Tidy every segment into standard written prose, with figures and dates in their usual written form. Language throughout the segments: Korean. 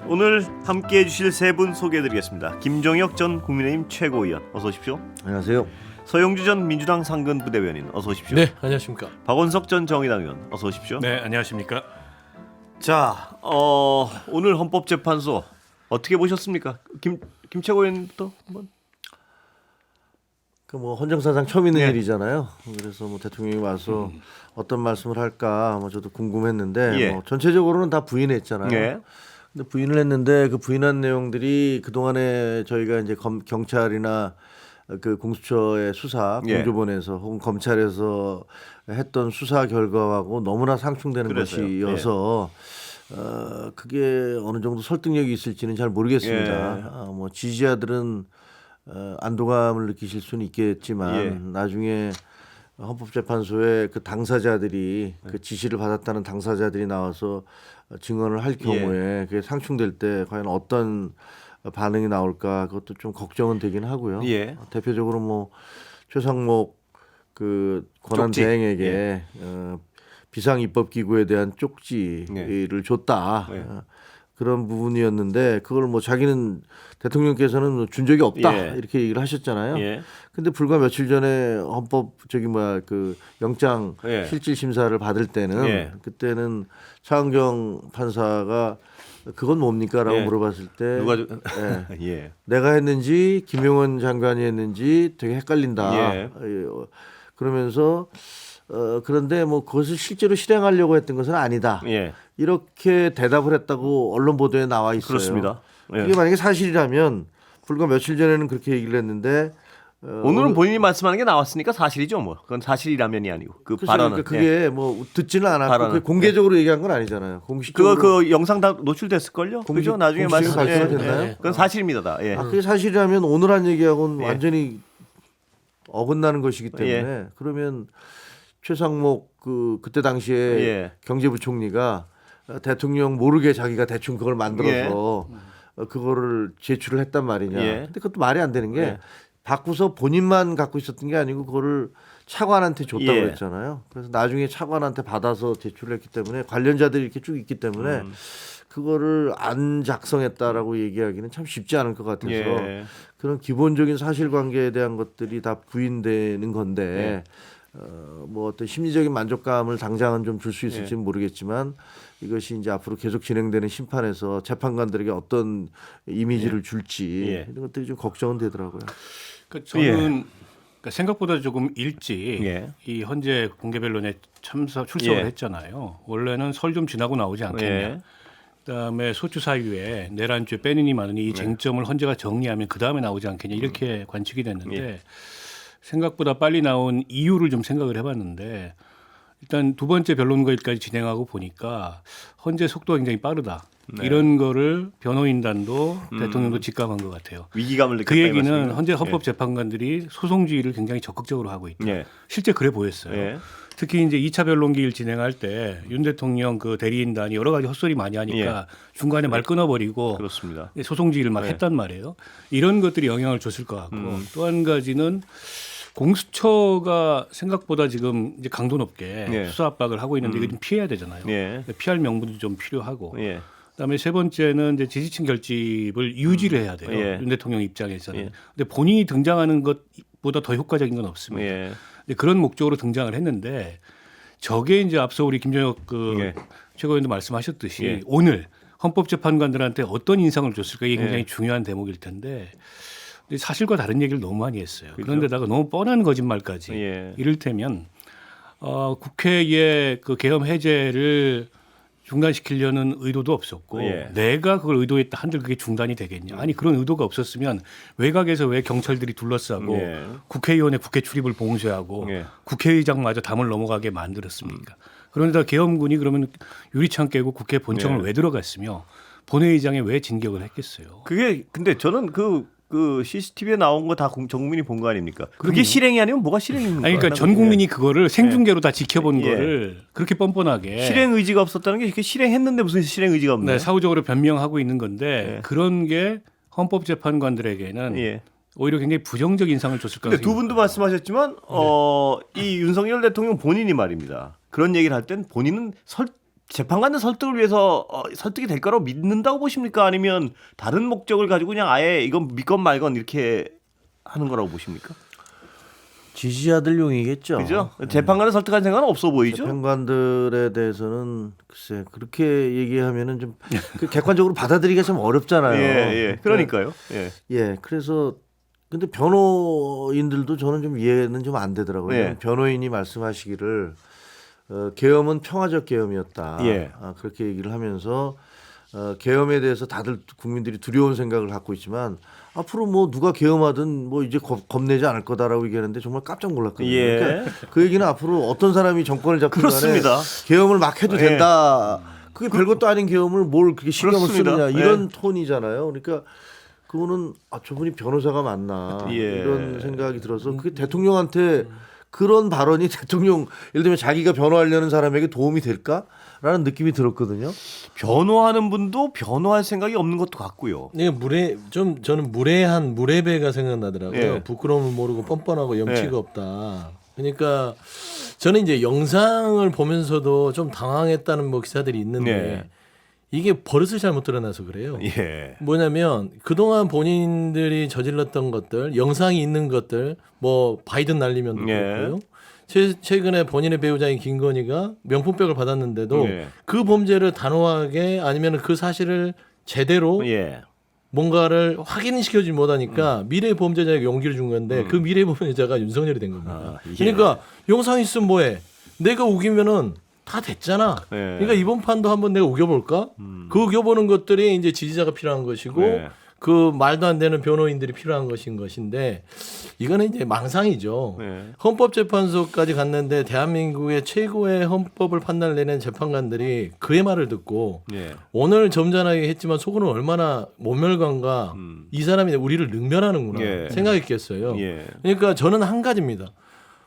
오늘 함께해 주실 세 분 소개해드리겠습니다. 김종혁 전 국민의힘 최고위원 어서 오십시오. 안녕하세요. 서영주 전 민주당 상근 부대변인 어서 오십시오. 네, 안녕하십니까. 박원석 전 정의당 의원 어서 오십시오. 네, 안녕하십니까. 자, 오늘 헌법재판소 어떻게 보셨습니까? 김 최고위원부터 한번. 그 뭐 헌정사상 처음 있는 예. 일이잖아요. 그래서 뭐 대통령이 와서 어떤 말씀을 할까 뭐 저도 궁금했는데 예. 뭐 전체적으로는 다 부인했잖아요. 예. 근데 부인을 했는데 그 부인한 내용들이 그 동안에 저희가 이제 경찰이나 그 공수처의 수사 예. 공조본에서 혹은 검찰에서 했던 수사 결과하고 너무나 상충되는 그래서요. 것이어서 그게 어느 정도 설득력이 있을지는 잘 모르겠습니다. 예. 뭐 지지자들은 안도감을 느끼실 수는 있겠지만 예. 나중에 헌법재판소에 그 당사자들이 그 지시를 받았다는 당사자들이 나와서 증언을 할 경우에 그게 상충될 때 과연 어떤 반응이 나올까 그것도 좀 걱정은 되긴 하고요. 예. 대표적으로 뭐 최상목 그 권한 쪽지. 대행에게 비상 입법 기구에 대한 쪽지를 줬다. 예. 그런 부분이었는데 그걸 뭐 자기는 대통령께서는 준 적이 없다 예. 이렇게 얘기를 하셨잖아요. 예. 근데 불과 며칠 전에 헌법 그 영장 예. 실질 심사를 받을 때는 예. 그때는 차은경 판사가 그건 뭡니까라고 예. 물어봤을 때 누가 예. 내가 했는지 김용원 장관이 했는지 되게 헷갈린다. 예. 그러면서 그런데 뭐 그것을 실제로 실행하려고 했던 것은 아니다. 예. 이렇게 대답을 했다고 언론 보도에 나와 있어요. 그렇습니다. 예. 이게 만약에 사실이라면 불과 며칠 전에는 그렇게 얘기를 했는데 오늘은 본인이 말씀하는 게 나왔으니까 사실이죠, 뭐. 그건 사실이라면이 아니고 그 글쎄요, 발언은. 그러니까 그게 뭐 듣지는 않았고 발언은. 그게 공개적으로 얘기한 건 아니잖아요. 공식적으로 그 영상 다 노출됐을걸요? 그죠? 나중에 공식적으로 말씀. 발표가 됐나요? 그건 사실입니다, 다. 예. 그게 사실이라면 오늘 한 얘기하고는 예. 완전히 어긋나는 것이기 때문에 그러면 최상목 그때 당시에 예. 경제부총리가 대통령 모르게 자기가 대충 그걸 만들어서 그거를 제출을 했단 말이냐. 예. 근데 그것도 말이 안 되는 게 예. 바꾸서 본인만 갖고 있었던 게 아니고 그거를 차관한테 줬다고 예. 그랬잖아요. 그래서 나중에 차관한테 받아서 제출을 했기 때문에 관련자들이 이렇게 쭉 있기 때문에 그거를 안 작성했다라고 얘기하기는 참 쉽지 않을 것 같아서 예. 그런 기본적인 사실관계에 대한 것들이 다 부인되는 건데 뭐 어떤 심리적인 만족감을 당장은 좀 줄 수 있을지는 모르겠지만 이것이 이제 앞으로 계속 진행되는 심판에서 재판관들에게 어떤 이미지를 줄지 예. 이런 것들이 좀 걱정은 되더라고요. 그러니까 저는 그러니까 생각보다 조금 일찍 예. 이 헌재 공개 변론에 출석을 예. 했잖아요. 원래는 설 좀 지나고 나오지 않겠냐. 예. 그다음에 소추 사유에 내란죄 빼느니 마느니 이 쟁점을 헌재가 정리하면 그 다음에 나오지 않겠냐 이렇게 관측이 됐는데 예. 생각보다 빨리 나온 이유를 좀 생각을 해봤는데 일단 두 번째 변론거일까지 진행하고 보니까 헌재 속도가 굉장히 빠르다. 이런 거를 변호인단도 대통령도 직감한 것 같아요. 위기감을 느꼈다. 그 이 얘기는 말씀입니다. 헌재 헌법재판관들이 소송주의를 굉장히 적극적으로 하고 있다. 예. 실제 그래 보였어요. 예. 특히 이제 2차 변론기일 진행할 때 윤 대통령 그 대리인단이 여러 가지 헛소리 많이 하니까 중간에 말 끊어버리고 그렇습니다. 소송주의를 막 했단 말이에요. 이런 것들이 영향을 줬을 것 같고 또 한 가지는 공수처가 생각보다 지금 이제 강도 높게 예. 수사 압박을 하고 있는데 이거 좀 피해야 되잖아요. 예. 피할 명분도 좀 필요하고. 예. 그다음에 세 번째는 이제 지지층 결집을 유지를 해야 돼요. 예. 윤 대통령 입장에서는. 예. 근데 본인이 등장하는 것보다 더 효과적인 건 없습니다. 예. 근데 그런 목적으로 등장을 했는데 저게 이제 앞서 우리 김정혁 예. 최고위원도 말씀하셨듯이 예. 오늘 헌법재판관들한테 어떤 인상을 줬을까 이게 굉장히 예. 중요한 대목일 텐데 근데 사실과 다른 얘기를 너무 많이 했어요. 그렇죠. 그런데다가 너무 뻔한 거짓말까지. 예. 이를테면 국회의 그 계엄 해제를 중단시키려는 의도도 없었고 예. 내가 그걸 의도했다 한들 그게 중단이 되겠냐. 아니 그런 의도가 없었으면 외곽에서 왜 경찰들이 둘러싸고 예. 국회의원의 국회 출입을 봉쇄하고 예. 국회의장마저 담을 넘어가게 만들었습니까. 그런데다 계엄군이 그러면 유리창 깨고 국회 본청을 예. 왜 들어갔으며 본회의장에 왜 진격을 했겠어요. 그게 근데 저는 그 CCTV에 나온 거 다 전 국민이 본 거 아닙니까? 그게 그럼요. 실행이 아니면 뭐가 실행입니까? 아니, 그러니까 전 국민이 그거를 생중계로 다 지켜본 예. 거를 그렇게 뻔뻔하게 실행 의지가 없었다는 게 이렇게 실행했는데 무슨 실행 의지가 없네. 네, 사후적으로 변명하고 있는 건데 예. 그런 게 헌법재판관들에게는 예. 오히려 굉장히 부정적 인상을 줬을 근데 가능성이 두 분도 말씀하셨지만 이 윤석열 대통령 본인이 말입니다. 그런 얘기를 할 땐 본인은 재판관의 설득을 위해서 설득이 될 거라고 믿는다고 보십니까? 아니면 다른 목적을 가지고 그냥 아예 이건 믿건 말건 이렇게 하는 거라고 보십니까? 지지자들용이겠죠. 그죠? 재판관을 설득할 생각은 없어 보이죠? 재판관들에 대해서는 글쎄 그렇게 얘기하면은 좀 그 객관적으로 받아들이기가 좀 어렵잖아요. 예. 그러니까요. 예. 예, 그래서 근데 변호인들도 저는 좀 이해는 좀 안 되더라고요. 예. 변호인이 말씀하시기를 계엄은 평화적 계엄이었다. 예. 그렇게 얘기를 하면서 계엄에 대해서 다들 국민들이 두려운 생각을 갖고 있지만 앞으로 뭐 누가 계엄하든 뭐 이제 겁내지 않을 거다라고 얘기하는데 정말 깜짝 놀랐거든요. 예. 그러니까 그 얘기는 앞으로 어떤 사람이 정권을 잡든 간에 그렇습니다. 계엄을 막 해도 예. 된다. 그게 별것도 아닌 계엄을 뭘 그렇게 신경을 그렇습니다. 쓰느냐 이런 톤이잖아요. 그러니까 그거는 저분이 변호사가 맞나 예. 이런 생각이 들어서 그게 대통령한테 그런 발언이 대통령 예를 들면 자기가 변호하려는 사람에게 도움이 될까라는 느낌이 들었거든요. 변호하는 분도 변호할 생각이 없는 것도 같고요. 네, 저는 무례한 무례배가 생각나더라고요. 예. 부끄러움을 모르고 뻔뻔하고 염치가 예. 없다. 그러니까 저는 이제 영상을 보면서도 좀 당황했다는 뭐 기사들이 있는데 예. 이게 버릇을 잘못 드러나서 그래요. 예. 뭐냐면 그동안 본인들이 저질렀던 것들, 영상이 있는 것들, 뭐 바이든 날리면도 예. 그렇고요. 최근에 본인의 배우자인 김건희가 명품백을 받았는데도 예. 그 범죄를 단호하게 아니면 그 사실을 제대로 예. 뭔가를 확인시켜주지 못하니까 미래 범죄자에게 용기를 준 건데 그 미래 범죄자가 윤석열이 된 겁니다. 예. 그러니까 영상 있으면 뭐해? 내가 우기면은 다 됐잖아. 예. 그러니까 이번 판도 한번 내가 우겨볼까? 그 우겨보는 것들이 이제 지지자가 필요한 것이고 예. 그 말도 안 되는 변호인들이 필요한 것인데 이거는 이제 망상이죠. 예. 헌법재판소까지 갔는데 대한민국의 최고의 헌법을 판단내는 재판관들이 그의 말을 듣고 예. 오늘 점잖하게 했지만 속으로는 얼마나 모멸감과 이 사람이 우리를 능멸하는구나 예. 생각했겠어요. 예. 그러니까 저는 한 가지입니다.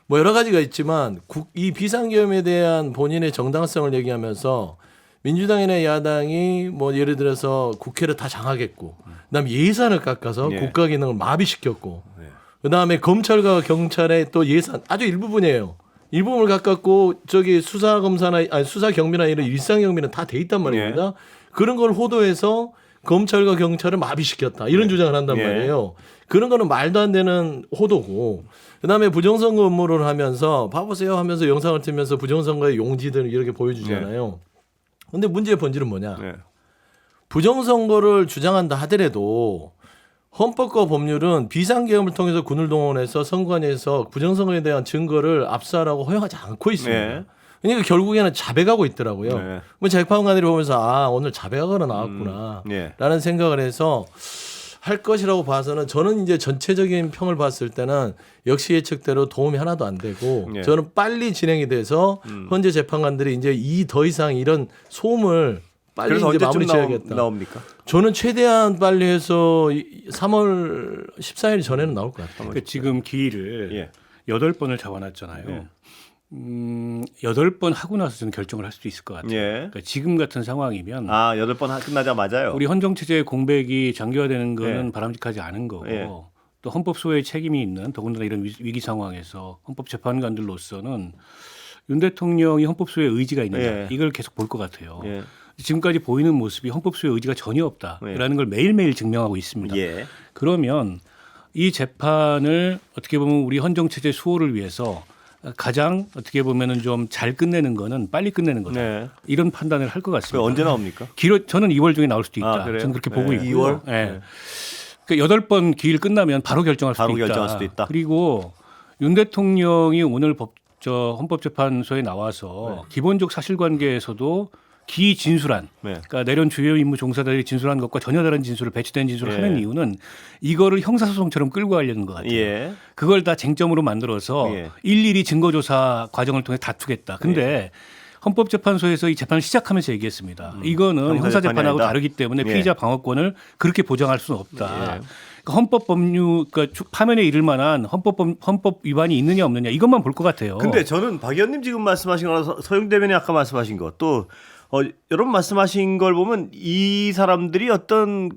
뭐 여러 가지가 있지만 이 비상계엄에 대한 본인의 정당성을 얘기하면서 민주당이나 야당이 뭐 예를 들어서 국회를 다 장악했고 그다음에 예산을 깎아서 예. 국가 기능을 마비시켰고 예. 그다음에 검찰과 경찰의 또 예산 아주 일부분이에요. 일부분을 가깝고 저기 수사 검사나 아니 수사 경비나 이런 일상 경비는 다 돼 있단 말입니다. 예. 그런 걸 호도해서 검찰과 경찰을 마비시켰다 이런 주장을 한단 예. 말이에요. 그런 거는 말도 안 되는 호도고 그다음에 부정선거 업무를 하면서 봐보세요 하면서 영상을 틀면서 부정선거의 용지들을 이렇게 보여주잖아요. 근데 문제의 본질은 뭐냐? 예. 부정선거를 주장한다 하더라도 헌법과 법률은 비상계엄을 통해서 군을 동원해서 선관위에서 부정선거에 대한 증거를 압수하라고 허용하지 않고 있습니다. 네. 그러니까 결국에는 자백하고 있더라고요. 네. 뭐 재판관들이 보면서 오늘 자백하거나 나왔구나 예. 라는 생각을 해서 할 것이라고 봐서는 저는 이제 전체적인 평을 봤을 때는 역시 예측대로 도움이 하나도 안 되고 예. 저는 빨리 진행이 돼서 현재 재판관들이 이제 더 이상 이런 소음을 빨리 그래서 이제 언제쯤 마무리 지어야겠다. 나옵니까? 저는 최대한 빨리 해서 3월 14일 전에는 나올 것 같아요. 그러니까 지금 기일을 예. 8번을 잡아놨잖아요. 예. 8번 하고 나서 저는 결정을 할 수도 있을 것 같아요. 예. 그러니까 지금 같은 상황이면 8번 끝나자마자요. 우리 헌정체제의 공백이 장기화되는 거는 예. 바람직하지 않은 거고 예. 또 헌법 소외의 책임이 있는 더군다나 이런 위기 상황에서 헌법 재판관들로서는 윤 대통령이 헌법 소외의 의지가 있느냐 예. 이걸 계속 볼 것 같아요. 예. 지금까지 보이는 모습이 헌법 소외 의지가 전혀 없다라는 걸 매일매일 증명하고 있습니다. 예. 그러면 이 재판을 어떻게 보면 우리 헌정체제 수호를 위해서 가장 어떻게 보면은 좀 잘 끝내는 거는 빨리 끝내는 거다. 네. 이런 판단을 할 것 그 같습니다. 언제 나옵니까? 저는 2월 중에 나올 수도 있다. 그래요? 저는 그렇게 네. 보고 있고요. 2월? 네. 그러니까 8번 기일 끝나면 바로 결정할 수도 바로 있다. 결정할 수도 있다. 그리고 윤 대통령이 오늘 헌법재판소에 나와서 기본적 사실관계에서도 기진술한 네. 그러니까 내란 주요 임무 종사자들이 진술한 것과 전혀 다른 진술을 배치된 진술을 예. 하는 이유는 이거를 형사소송처럼 끌고 가려는 것 같아요. 예. 그걸 다 쟁점으로 만들어서 예. 일일이 증거조사 과정을 통해 다투겠다. 근데 예. 헌법재판소에서 이 재판을 시작하면서 얘기했습니다. 이거는 형사재판이 형사재판하고 아니다. 다르기 때문에 예. 피의자 방어권을 그렇게 보장할 수는 없다. 예. 그러니까 헌법 법률, 그러니까 파면에 이를 만한 헌법 위반이 있느냐 없느냐 이것만 볼 것 같아요. 근데 저는 박 의원님 지금 말씀하신 거나 서영 대변인 아까 말씀하신 것 또 여러분 말씀하신 걸 보면 이 사람들이 어떤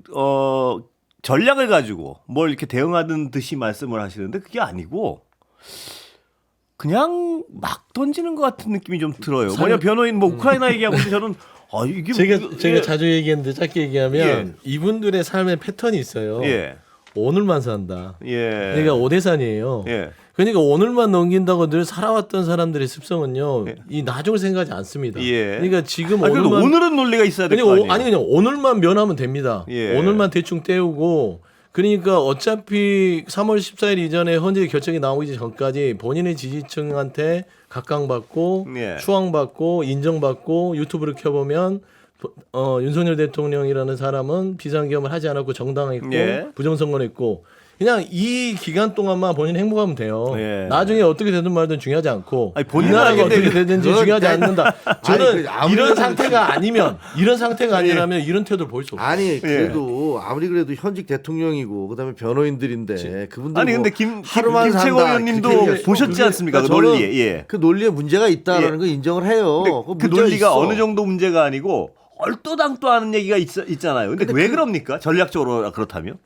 전략을 가지고 뭘 이렇게 대응하는 듯이 말씀을 하시는데 그게 아니고 그냥 막 던지는 것 같은 느낌이 좀 들어요. 뭐냐 변호인 뭐 우크라이나 얘기하고 있는데 저는 이게 제가 자주 얘기했는데 짧게 얘기하면 예. 이분들의 삶의 패턴이 있어요. 예. 오늘만 산다. 예. 그러니까 오대산이에요. 예. 그러니까 오늘만 넘긴다고 늘 살아왔던 사람들의 습성은요. 예. 이 나중을 생각하지 않습니다. 예. 그러니까 지금 그래도 오늘만 오늘은 논리가 있어야 될 거 아니에요. 아니 그냥 오늘만 면하면 됩니다. 예. 오늘만 대충 때우고 그러니까 어차피 3월 14일 이전에 헌재 결정이 나오기 전까지 본인의 지지층한테 각광받고 예. 추앙받고 인정받고 유튜브를 켜보면 윤석열 대통령이라는 사람은 비상계엄을 하지 않았고 정당했고 예. 부정선거했고 그냥 이 기간 동안만 본인 행복하면 돼요. 예. 나중에 어떻게 되든 말든 중요하지 않고 아니, 이 본인은 나라가 알겠는데 어떻게 되든지 그건 중요하지 않는다. 저는 그 아무리 이런 그래도 상태가 아니면 이런 상태가 아니라면 이런 태도를 보일 수 없어요. 아니 그래도 아무리 그래도 현직 대통령이고 그다음에 변호인들인데 그분들 아니 뭐 근데 하루만 김채고 산다, 의원님도 그렇게 얘기할 수 보셨지 없고. 않습니까? 그 저는 논리에. 예. 그 논리에 문제가 있다라는 예. 거 인정을 해요. 그 문제가 논리가 있어. 어느 정도 문제가 아니고 얼토당토하는 얘기가 있잖아요. 근데 왜 그럽니까? 전략적으로 그렇다면?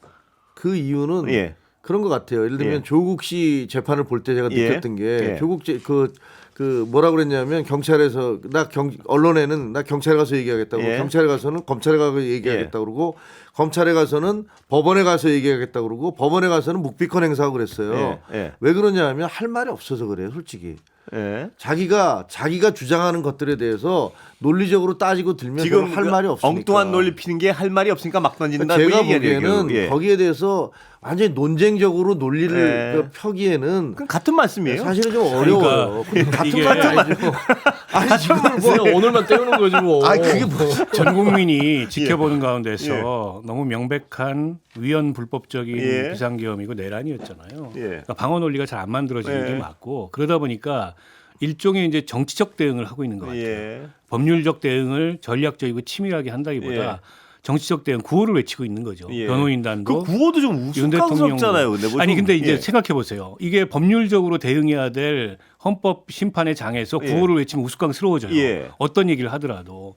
그 이유는 예. 그런 것 같아요. 예를 들면 예. 조국 씨 재판을 볼 때 제가 예. 느꼈던 게 예. 조국 그 뭐라 그랬냐면 경찰에서 언론에는 나 경찰에 가서 얘기하겠다고 예. 경찰에 가서는 검찰에 가서 얘기하겠다고 그러고 검찰에 가서는 법원에 가서 얘기하겠다고 그러고 법원에 가서는 묵비권 행사하고 그랬어요. 예. 예. 왜 그러냐면 할 말이 없어서 그래요, 솔직히. 예. 자기가 주장하는 것들에 대해서 논리적으로 따지고 들면 지금 할 말이 없으니까. 엉뚱한 논리 피는 게 할 말이 없으니까 막 던진다. 제가 그 얘기예요, 보기에는 결국. 예. 거기에 대해서 완전히 논쟁적으로 논리를 예. 그 펴기에는 그건 같은 말씀이에요. 사실은 좀 어려워요. 그러니까 같은 이게- 말이 아니죠. 아니 지금 그냥 오늘만 때우는 거지 뭐. 아 그게 무슨 전 국민이 지켜보는 가운데서 너무 명백한 위헌 불법적인 예. 비상계엄이고 내란이었잖아요. 예. 그러니까 방어 논리가 잘 안 만들어지는 예. 게 맞고 그러다 보니까 일종의 이제 정치적 대응을 하고 있는 것 같아요. 예. 법률적 대응을 전략적이고 치밀하게 한다기보다 예. 정치적 대응 구호를 외치고 있는 거죠. 예. 변호인단도 그 구호도 좀 윤 대통령 우스꽝스럽잖아요. 근데 뭐 아니 좀, 근데 이제 예. 생각해 보세요. 이게 법률적으로 대응해야 될 헌법 심판의 장에서 예. 구호를 외치면 우스꽝스러워져요. 예. 어떤 얘기를 하더라도.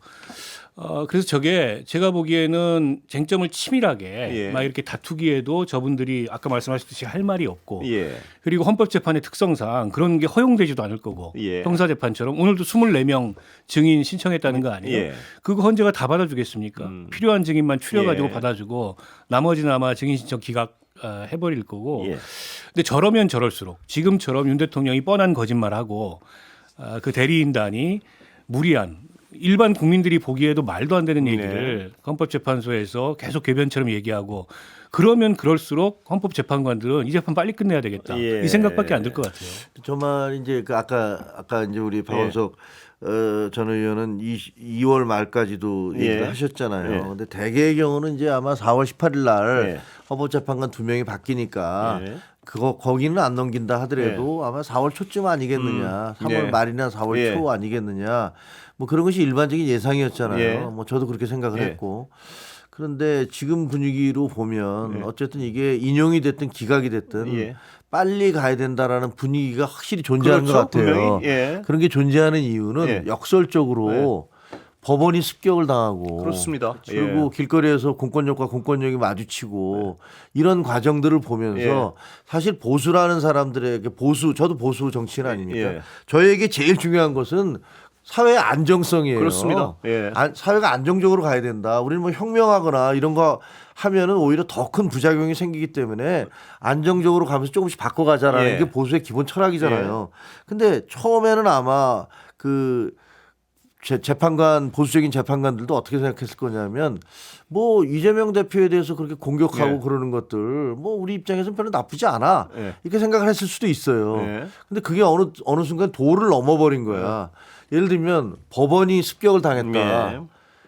그래서 저게 제가 보기에는 쟁점을 치밀하게 예. 막 이렇게 다투기에도 저분들이 아까 말씀하셨듯이 할 말이 없고 예. 그리고 헌법재판의 특성상 그런 게 허용되지도 않을 거고 예. 형사재판처럼 오늘도 24명 증인 신청했다는 거 아니에요? 예. 그거 헌재가 다 받아주겠습니까? 필요한 증인만 추려가지고 예. 받아주고 나머지는 아마 증인 신청 기각 해버릴 거고. 예. 근데 저러면 저럴수록 지금처럼 윤 대통령이 뻔한 거짓말하고 그 대리인단이 무리한 일반 국민들이 보기에도 말도 안 되는 얘기를 헌법재판소에서 계속 궤변처럼 얘기하고 그러면 그럴수록 헌법재판관들은 이 재판 빨리 끝내야 되겠다. 예. 이 생각밖에 안 들 것 같아요. 정말 이제 그 아까 이제 우리 박원석 전 의원은 2월 말까지도 예. 얘기를 하셨잖아요. 예. 근데 대개의 경우는 이제 아마 4월 18일 날 예. 헌법재판관 2명이 바뀌니까 예. 거기는 안 넘긴다 하더라도 아마 4월 초쯤 아니겠느냐, 3월 예. 말이나 4월 예. 초 아니겠느냐, 뭐 그런 것이 일반적인 예상이었잖아요. 예. 뭐 저도 그렇게 생각을 예. 했고. 그런데 지금 분위기로 보면 예. 어쨌든 이게 인용이 됐든 기각이 됐든 예. 빨리 가야 된다라는 분위기가 확실히 존재하는 그렇죠. 것 같아요. 분명히. 예. 그런 게 존재하는 이유는 예. 역설적으로 법원이 습격을 당하고 그렇습니다. 그리고 길거리에서 공권력과 공권력이 마주치고 이런 과정들을 보면서 예. 사실 보수라는 사람들에게 저도 보수 정치인 아닙니까? 예. 저에게 제일 중요한 것은 사회의 안정성이에요. 그렇습니다. 예. 사회가 안정적으로 가야 된다. 우리는 뭐 혁명하거나 이런 거 하면은 오히려 더 큰 부작용이 생기기 때문에 안정적으로 가면서 조금씩 바꿔가자라는 예. 게 보수의 기본 철학이잖아요. 근데 처음에는 아마 그 보수적인 재판관들도 어떻게 생각했을 거냐면 뭐 이재명 대표에 대해서 그렇게 공격하고 예. 그러는 것들 뭐 우리 입장에서는 별로 나쁘지 않아 예. 이렇게 생각을 했을 수도 있어요. 예. 근데 그게 어느 순간 도를 넘어버린 거야. 예를 들면 법원이 습격을 당했다. 예.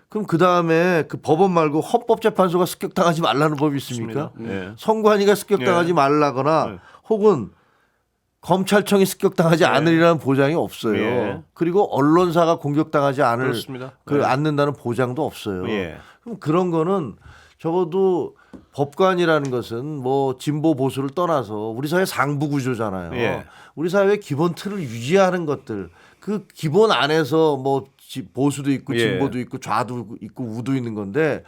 그럼 그 다음에 그 법원 말고 헌법재판소가 습격당하지 말라는 법이 있습니까? 예. 선관위가 습격당하지 예. 말라거나 예. 혹은 검찰청이 습격당하지 않으리라는 보장이 없어요. 예. 그리고 언론사가 공격당하지 그렇습니다. 않는다는 보장도 없어요. 예. 그럼 그런 거는 적어도 법관이라는 것은 뭐 진보 보수를 떠나서 우리 사회 상부 구조잖아요. 예. 우리 사회의 기본 틀을 유지하는 것들 그 기본 안에서 뭐 보수도 있고 예. 진보도 있고 좌도 있고 우도 있는 건데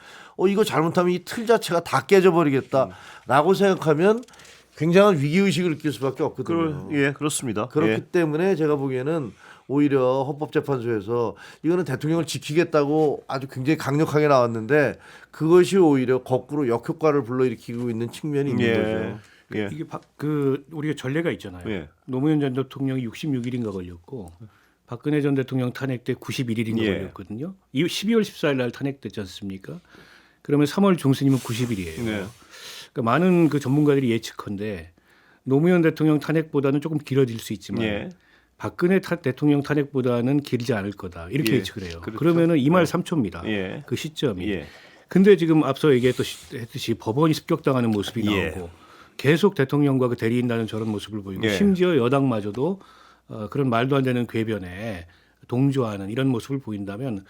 이거 잘못하면 이 틀 자체가 다 깨져버리겠다라고 생각하면 굉장한 위기 의식을 느낄 수밖에 없거든요. 예, 그렇습니다. 그렇기 예. 때문에 제가 보기에는 오히려 헌법재판소에서 이거는 대통령을 지키겠다고 아주 굉장히 강력하게 나왔는데 그것이 오히려 거꾸로 역효과를 불러일으키고 있는 측면이 있는 거죠. 예. 이게 우리가 전례가 있잖아요. 예. 노무현 전 대통령이 66일인가 걸렸고 박근혜 전 대통령 탄핵 때 91일인가 예. 걸렸거든요. 12월 14일 날 탄핵됐지 않습니까? 그러면 3월 중순이면 90일이에요. 네. 그러니까 많은 그 전문가들이 예측컨대 노무현 대통령 탄핵보다는 조금 길어질 수 있지만 예. 박근혜 대통령 탄핵보다는 길지 않을 거다 이렇게 예. 예측을 해요. 그렇죠. 그러면은 2말 3초입니다. 예. 그 시점이. 예. 근데 지금 앞서 얘기했듯이 법원이 습격당하는 모습이 예. 나오고 계속 대통령과 그 대리인다는 저런 모습을 보이고 예. 심지어 여당마저도 그런 말도 안 되는 궤변에 동조하는 이런 모습을 보인다면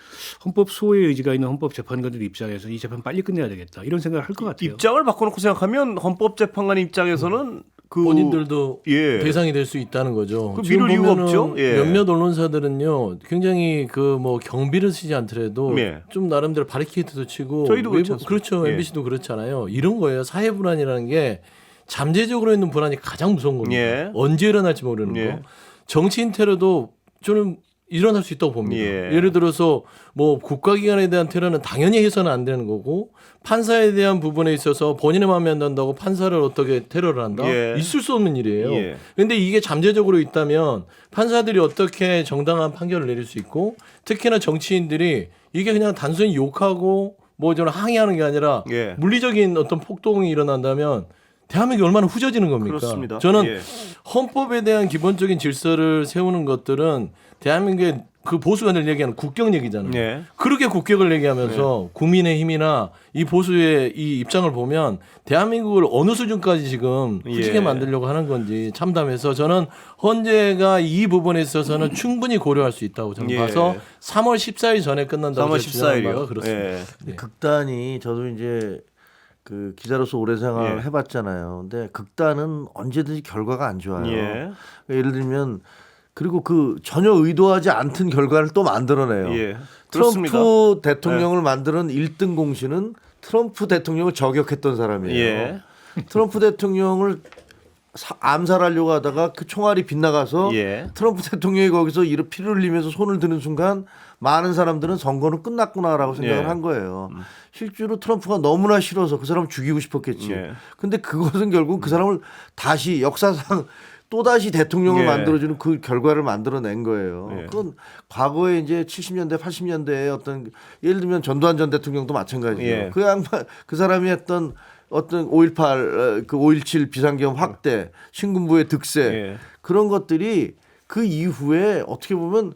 헌법 수호의 의지가 있는 헌법재판관들 입장에서 이 재판 빨리 끝내야 되겠다 이런 생각을 할 것 같아요. 입장을 바꿔놓고 생각하면 헌법재판관 입장에서는 그 본인들도 예. 대상이 될 수 있다는 거죠. 그 지금 미룰 이유가 보면은 없죠. 예. 몇몇 언론사들은요, 굉장히 그 뭐 경비를 쓰지 않더라도 예. 좀 나름대로 바리케이트도 치고 저희도 그렇지 않습니까? 그렇죠. 예. MBC도 그렇잖아요. 이런 거예요. 사회 불안이라는 게 잠재적으로 있는 불안이 가장 무서운 겁니다. 예. 언제 일어날지 모르는 예. 거. 정치인 테러도 저는 일어날 수 있다고 봅니다. 예. 예를 들어서 뭐 국가기관에 대한 테러는 당연히 해서는 안 되는 거고 판사에 대한 부분에 있어서 본인의 마음에 안 든다고 판사를 어떻게 테러를 한다? 예. 있을 수 없는 일이에요. 예. 그런데 이게 잠재적으로 있다면 판사들이 어떻게 정당한 판결을 내릴 수 있고 특히나 정치인들이 이게 그냥 단순히 욕하고 뭐 저는 항의하는 게 아니라 예. 물리적인 어떤 폭동이 일어난다면 대한민국이 얼마나 후져지는 겁니까? 그렇습니다. 저는 예. 헌법에 대한 기본적인 질서를 세우는 것들은 대한민국의 그 보수관들 얘기하는 국격 얘기잖아요. 예. 그렇게 국격을 얘기하면서 국민의힘이나 이 보수의 이 입장을 보면 대한민국을 어느 수준까지 지금 후지게 예. 만들려고 하는 건지 참담해서 저는 헌재가 이 부분에 있어서는 충분히 고려할 수 있다고 저는 예. 봐서 3월 14일 전에 끝난다고 3월 제가 주장하는 바가 14일이요. 그렇습니다. 예. 네. 극단이 저도 이제 그 기자로서 오래 생활을 예. 해봤잖아요. 근데 극단은 언제든지 결과가 안 좋아요. 예. 그러니까 예를 들면 그리고 그 전혀 의도하지 않던 결과를 또 만들어내요. 예. 그렇습니다. 트럼프 대통령을 만드는 1등 공신은 트럼프 대통령을 저격했던 사람이에요. 예. 트럼프 대통령을 암살하려고 하다가 그 총알이 빗나가서 예. 트럼프 대통령이 거기서 피를 흘리면서 손을 드는 순간 많은 사람들은 선거는 끝났구나라고 생각을 예. 한 거예요. 실제로 트럼프가 너무나 싫어서 그 사람을 죽이고 싶었겠지. 예. 근데 그것은 결국 그 사람을 다시 역사상 또다시 대통령을 예. 만들어주는 그 결과를 만들어낸 거예요. 예. 그건 과거에 이제 70년대, 80년대에 어떤 예를 들면 전두환 전 대통령도 마찬가지예요. 예. 그 양반, 그 사람이 했던 어떤 5.18, 그 5.17 비상계엄 확대, 신군부의 득세 예. 그런 것들이 그 이후에 어떻게 보면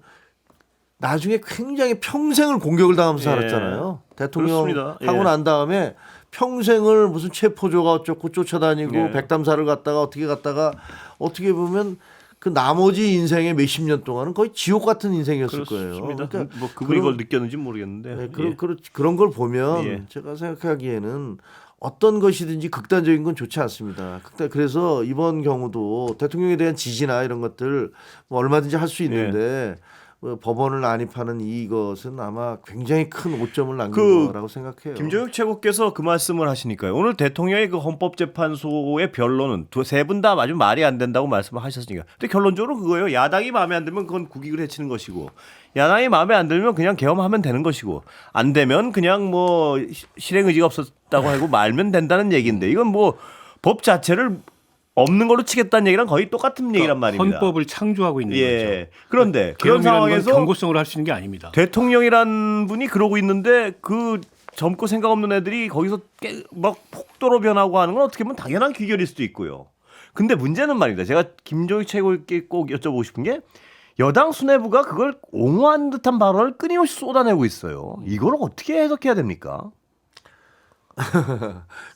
나중에 굉장히 평생을 공격을 당하면서 예. 살았잖아요. 대통령 그렇습니다. 예. 하고 난 다음에 평생을 무슨 체포조가 어쩌고 쫓아다니고 예. 백담사를 갔다가 어떻게 보면 그 나머지 인생의 몇십 년 동안은 거의 지옥 같은 인생이었을 거예요. 그렇습니다. 뭐 그분이 그런- 그걸 느꼈는지 모르겠는데. 네, 예. 그런 걸 보면 예. 제가 생각하기에는 어떤 것이든지 극단적인 건 좋지 않습니다. 그래서 이번 경우도 대통령에 대한 지지나 이런 것들 뭐 얼마든지 할 수 있는데 법원을 난입하는 이것은 아마 굉장히 큰 오점을 남긴 그 거라고 생각해요. 김정육 최고께서 그 말씀을 하시니까요. 오늘 대통령의 그 헌법재판소의 변론은 세 분 다 아주 말이 안 된다고 말씀을 하셨으니까. 근데 결론적으로 그거예요. 야당이 마음에 안 들면 그건 국익을 해치는 것이고, 야당이 마음에 안 들면 그냥 개엄하면 되는 것이고, 안 되면 그냥 뭐 실행 의지가 없었다고 하고 말면 된다는 얘기인데, 이건 뭐 법 자체를 없는 걸로 치겠다는 얘기랑 거의 똑같은 얘기란 말입니다. 헌법을 창조하고 있는 예. 거죠. 그런데 그런 개헌이라는 건 상황에서 경고성으로 할 수 있는 게 아닙니다. 대통령이란 분이 그러고 있는데 그 젊고 생각 없는 애들이 거기서 막 폭도로 변하고 하는 건 어떻게 보면 당연한 귀결일 수도 있고요. 근데 문제는 말입니다. 제가 김종익 최고께 꼭 여쭤보고 싶은 게 여당 수뇌부가 그걸 옹호한 듯한 발언을 끊임없이 쏟아내고 있어요. 이걸 어떻게 해석해야 됩니까?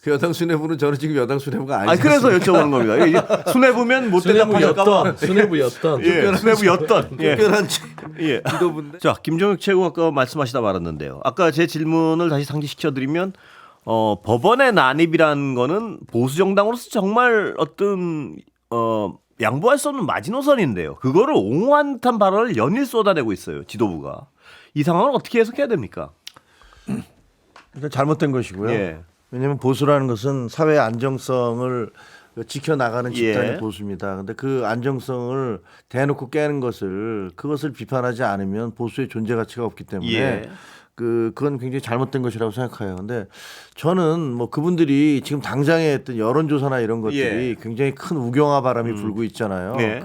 그 여당 수뇌부는 저는 지금 여당 수뇌부가 아니 아니지 그래서 않습니까? 여쭤보는 겁니다. 이게 수뇌부면 못 대답하실까봐. 수뇌부였던 예, 수뇌부였던. 예. 특별한 예. 지도부인데 자, 김종혁 최고 아까 말씀하시다 말았는데요. 아까 제 질문을 다시 상기시켜드리면 법원의 난입이라는 거는 보수 정당으로서 정말 어떤 양보할 수 없는 마지노선인데요. 그거를 옹호한 듯한 발언을 연일 쏟아내고 있어요. 지도부가. 이 상황을 어떻게 해석해야 됩니까? 일단 잘못된 것이고요. 예. 왜냐하면 보수라는 것은 사회 안정성을 지켜나가는 집단이 예. 보수입니다. 근데 그 안정성을 대놓고 깨는 그것을 비판하지 않으면 보수의 존재 가치가 없기 때문에 예. 그건 굉장히 잘못된 것이라고 생각해요. 근데 저는 뭐 그분들이 지금 당장에 했던 여론조사나 이런 것들이 예. 굉장히 큰 우경화 바람이 불고 있잖아요. 예.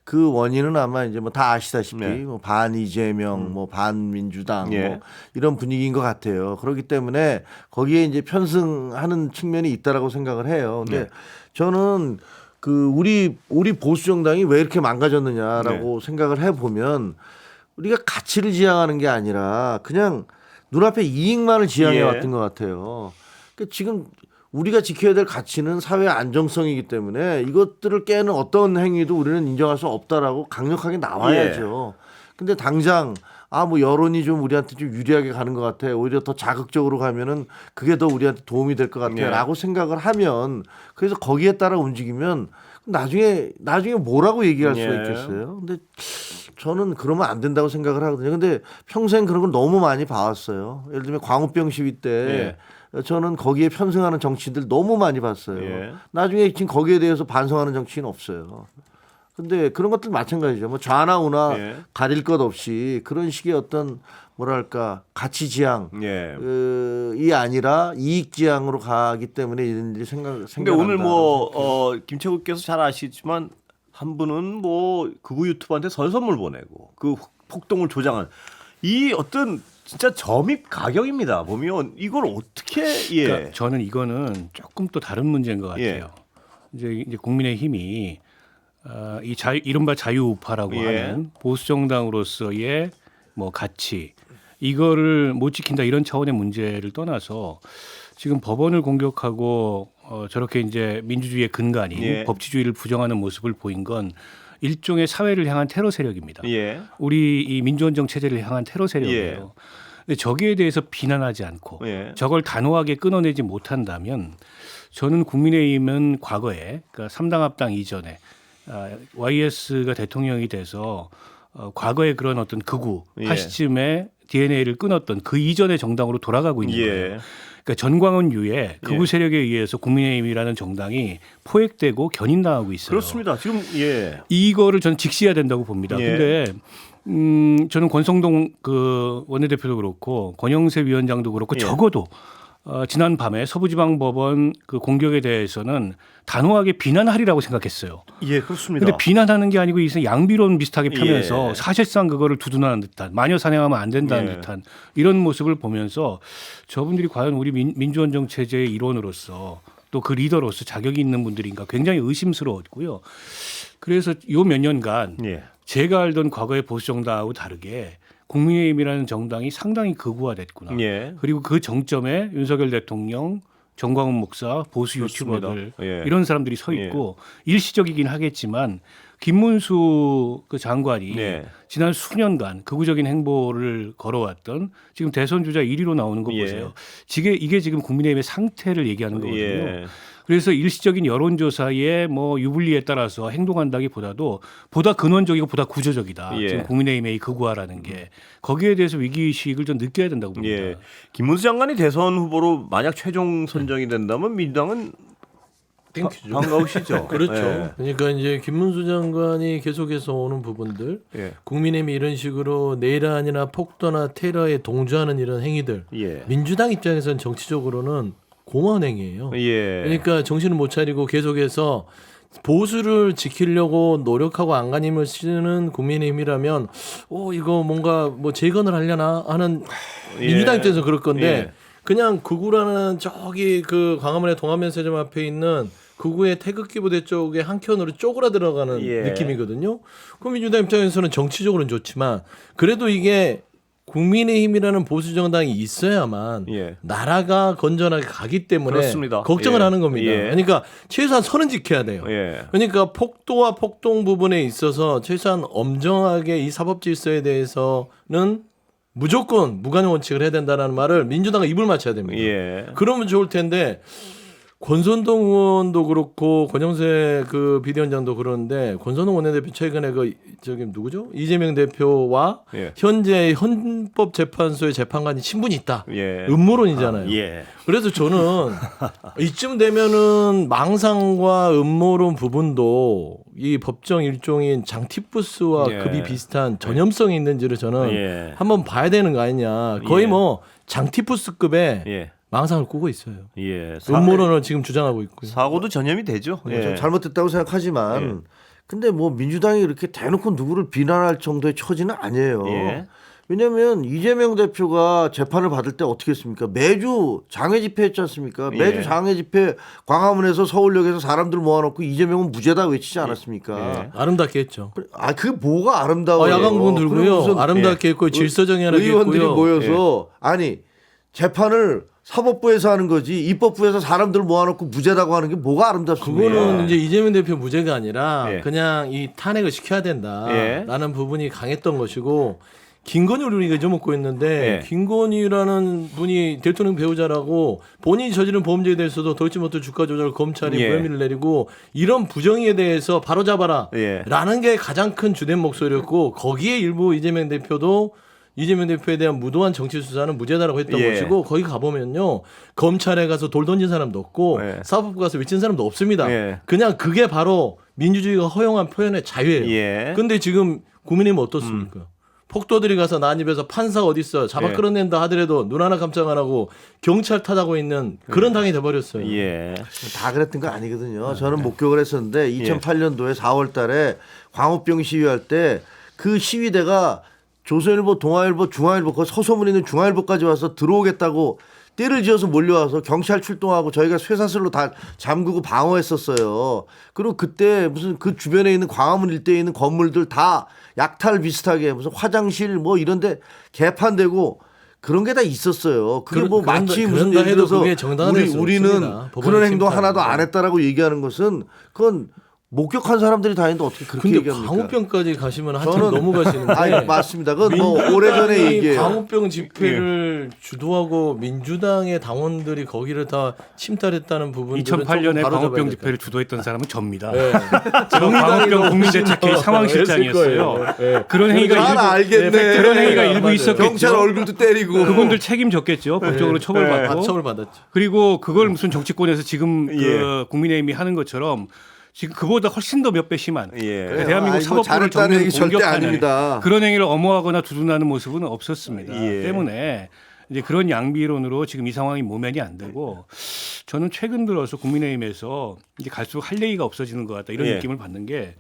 그 원인은 아마 이제 뭐 다 아시다시피 네. 뭐 반 이재명, 뭐 반 민주당 예. 뭐 이런 분위기인 것 같아요. 그렇기 때문에 거기에 이제 편승하는 측면이 있다라고 생각을 해요. 근데 네. 저는 우리 보수 정당이 왜 이렇게 망가졌느냐라고 생각을 해 보면 우리가 가치를 지향하는 게 아니라 그냥 눈앞에 이익만을 지향해 예. 왔던 것 같아요. 그러니까 지금 우리가 지켜야 될 가치는 사회 안정성이기 때문에 이것들을 깨는 어떤 행위도 우리는 인정할 수 없다라고 강력하게 나와야죠. 근데 당장 뭐 여론이 좀 우리한테 좀 유리하게 가는 것 같아. 오히려 더 자극적으로 가면은 그게 더 우리한테 도움이 될 것 같아라고 생각을 하면 그래서 거기에 따라 움직이면 나중에 뭐라고 얘기할 수가 예. 있겠어요. 근데 저는 그러면 안 된다고 생각을 하거든요. 근데 평생 그런 걸 너무 많이 봐왔어요. 예를 들면 광우병 시위 때 저는 거기에 편승하는 정치인들 너무 많이 봤어요. 예. 나중에 지금 거기에 대해서 반성하는 정치인 없어요. 근데 그런 것들 마찬가지죠. 뭐 좌나 우나 예. 가릴 것 없이 그런 식의 어떤 뭐랄까 가치 지향 예. 이 아니라 이익 지향으로 가기 때문에 이런 일이 근데 생겨난다. 오늘 김채국께서 잘 아시지만 한 분은 뭐 극우 유튜버한테 선물 보내고 그 폭동을 조장한 이 어떤 진짜 점입 가격입니다. 보면 이걸 어떻게 그러니까 저는 이거는 조금 또 다른 문제인 것 같아요. 예. 이제 국민의힘이 이 이른바 자유우파라고 예. 하는 보수 정당으로서의 뭐 가치 이거를 못 지킨다 이런 차원의 문제를 떠나서 지금 법원을 공격하고 저렇게 이제 민주주의의 근간인 예. 법치주의를 부정하는 모습을 보인 건 일종의 사회를 향한 테러 세력입니다. 예. 우리 이 민주헌정 체제를 향한 테러 세력이에요. 근데 저기에 대해서 비난하지 않고 예. 저걸 단호하게 끊어내지 못한다면 저는 국민의힘은 과거에 그러니까 3당 합당 이전에 YS가 대통령이 돼서 과거의 그런 어떤 극우 예. 파시즘의 DNA를 끊었던 그 이전의 정당으로 돌아가고 있는 거예요. 예. 그러니까 전광훈 유의 극우 세력에 의해서 국민의힘이라는 정당이 포획되고 견인당하고 있어요. 그렇습니다. 지금 예. 이거를 저는 직시해야 된다고 봅니다. 예. 근데 저는 권성동 그 원내대표도 그렇고 권영세 위원장도 그렇고 예. 적어도 지난 밤에 서부지방법원 그 공격에 대해서는 단호하게 비난하리라고 생각했어요. 예, 그렇습니다. 근데 비난하는 게 아니고 이제 양비론 비슷하게 펴면서 예. 사실상 그거를 두둔하는 듯한 마녀 사냥하면 안 된다는 예. 듯한 이런 모습을 보면서 저분들이 과연 우리 민주헌정 체제의 일원으로서 또 그 리더로서 자격이 있는 분들인가 굉장히 의심스러웠고요. 그래서 요 몇 년간 예. 제가 알던 과거의 보수 정당하고 다르게 국민의힘이라는 정당이 상당히 극우화됐구나. 예. 그리고 그 정점에 윤석열 대통령, 정광훈 목사, 보수 그렇습니다. 유튜버들 예. 이런 사람들이 서 있고 일시적이긴 하겠지만 김문수 그 장관이 네. 지난 수년간 극우적인 행보를 걸어왔던 지금 대선 주자 1위로 나오는 거 예. 보세요. 이게 지금 국민의힘의 상태를 얘기하는 거거든요. 예. 그래서 일시적인 여론조사의 뭐 유불리에 따라서 행동한다기보다도 보다 근원적이고 보다 구조적이다. 예. 지금 국민의힘의 이 극우화라는 게 거기에 대해서 위기의식을 좀 느껴야 된다고 봅니다. 예. 김문수 장관이 대선 후보로 만약 최종 선정이 된다면 민주당은 땡큐죠. 반가우시죠. 그렇죠. 예. 그러니까 이제 김문수 장관이 계속해서 오는 부분들, 예. 국민의힘이 이런 식으로 내란이나 폭도나 테러에 동조하는 이런 행위들, 예. 민주당 입장에서는 정치적으로는 공허한 행위예요. 예. 그러니까 정신을 못 차리고 계속해서 보수를 지키려고 노력하고 안간힘을 쓰는 국민의힘이라면 이거 뭔가 뭐 재건을 하려나 하는 예. 민주당 입장에서 그럴 건데 예. 그냥 극우라는 저기 그 광화문의 동안면세점 앞에 있는 극우의 태극기 부대 쪽에 한 켠으로 쪼그라 들어가는 예. 느낌이거든요. 그럼 민주당 입장에서는 정치적으로는 좋지만 그래도 이게 국민의힘이라는 보수 정당이 있어야만 예. 나라가 건전하게 가기 때문에 그렇습니다. 걱정을 예. 하는 겁니다. 예. 그러니까 최소한 선은 지켜야 돼요. 예. 그러니까 폭도와 폭동 부분에 있어서 최소한 엄정하게 이 사법 질서에 대해서는 무조건 무관용 원칙을 해야 된다는 말을 민주당은 입을 맞춰야 됩니다. 예. 그러면 좋을 텐데 권선동 의원도 그렇고 권영세 그 비대위원장도 그러는데 권선동 원내대표 최근에 그 저기 누구죠? 이재명 대표와 예. 현재 헌법재판소의 재판관이 친분이 있다. 예. 음모론이잖아요. 예. 그래서 저는 이쯤 되면은 망상과 음모론 부분도 이 법정 일종인 장티푸스와 예. 급이 비슷한 전염성이 있는지를 저는 예. 한번 봐야 되는 거 아니냐. 거의 예. 뭐 장티푸스급의 예. 망상을 꾸고 있어요. 예. 음모론을 지금 주장하고 있고요. 사고도 전염이 되죠. 좀 예. 잘못됐다고 생각하지만 근데 뭐 민주당이 이렇게 대놓고 누구를 비난할 정도의 처지는 아니에요. 예. 왜냐하면 이재명 대표가 재판을 받을 때 어떻게 했습니까? 매주 장외 집회했지 않습니까? 매주 예. 장외 집회 광화문에서 서울역에서 사람들 모아놓고 이재명은 무죄다 외치지 않았습니까? 예. 아름답게 했죠. 아 그게 뭐가 아름다워요? 야광 부분 그리고 들고요. 무슨 아름답게 했고 질서정연하게 의원들이 했고요. 모여서 아니 재판을 사법부에서 하는 거지 입법부에서 사람들 모아놓고 무죄라고 하는 게 뭐가 아름답습니까? 그거는 이제 이재명 대표 무죄가 아니라 예. 그냥 이 탄핵을 시켜야 예. 된다라는 부분이 강했던 것이고 김건희를 우리가 잊어먹고 있는데 예. 김건희라는 분이 대통령 배우자라고 본인이 저지른 범죄에 대해서도 도이치모터 주가 조절 검찰이 예. 무혐의를 내리고 이런 부정에 대해서 바로잡아라 예. 라는 게 가장 큰 주된 목소리였고 거기에 일부 이재명 대표도 이재명 대표에 대한 무도한 정치 수사는 무죄다라고 했던 예. 것이고 거기 가보면요 검찰에 가서 돌 던진 사람도 없고 예. 사법부 가서 외친 사람도 없습니다. 예. 그냥 그게 바로 민주주의가 허용한 표현의 자유예요. 예. 근데 지금 국민의힘은 어떻습니까? 폭도들이 가서 난입해서 판사 어디 있어 잡아 예. 끌어낸다 하더라도 눈 하나 깜짝 안 하고 경찰 탓하고 있는 그런 당이 돼버렸어요. 예. 다 그랬던 거 아니거든요. 저는 목격을 했었는데 2008년도에 4월 달에 광우병 시위할 때 그 시위대가 조선일보, 동아일보, 중앙일보, 그 서소문 있는 중앙일보까지 와서 들어오겠다고 떼를 지어서 몰려와서 경찰 출동하고 저희가 쇠사슬로 다 잠그고 방어했었어요. 그리고 그때 무슨 그 주변에 있는 광화문 일대에 있는 건물들 다 약탈 비슷하게 무슨 화장실 뭐 이런데 개판되고 그런 게 다 있었어요. 그게 뭐 마치 무슨 그런다 예를 해도 들어서 그게 정당화될 수 우리는 없습니다. 법원의 그런 행동 침탈인데. 하나도 안 했다라고 얘기하는 것은 그건 목격한 사람들이 다 했는데 어떻게 그렇게 근데 얘기합니까? 광우병까지 가시면 한참 저는- 너무 가시는데. 아니 맞습니다. 그건 뭐 오래전에 얘기예요. 광우병 집회를 주도하고 민주당의 당원들이 거기를 다 침탈했다는 부분들은 2008년에 조금 광우병 바로잡아야 집회를 주도했던 사람은 접니다. 네. 제가 광우병 국민대책회 상황실장이었어요. 네. 그런 행위가 잘 일부 알겠네. 그런 행위가 일부 맞아요. 있었겠죠. 경찰 얼굴도 때리고 그분들 책임졌겠죠. 법적으로 처벌받고. 처벌 받았죠. 그리고 그걸 무슨 정치권에서 지금 예. 그 국민의힘이 하는 것처럼 지금 그보다 훨씬 더 몇 배 심한 예. 그래요. 대한민국 아니, 뭐 사법부를 잘했다는 정면 얘기 절대 공격하는 아닙니다. 그런 행위를 엄호하거나 두둔하는 모습은 없었습니다. 예. 때문에 이제 그런 양비론으로 지금 이 상황이 모면이 안 되고 저는 최근 들어서 국민의힘에서 이제 갈수록 할 얘기가 없어지는 것 같다 이런 예. 느낌을 받는 게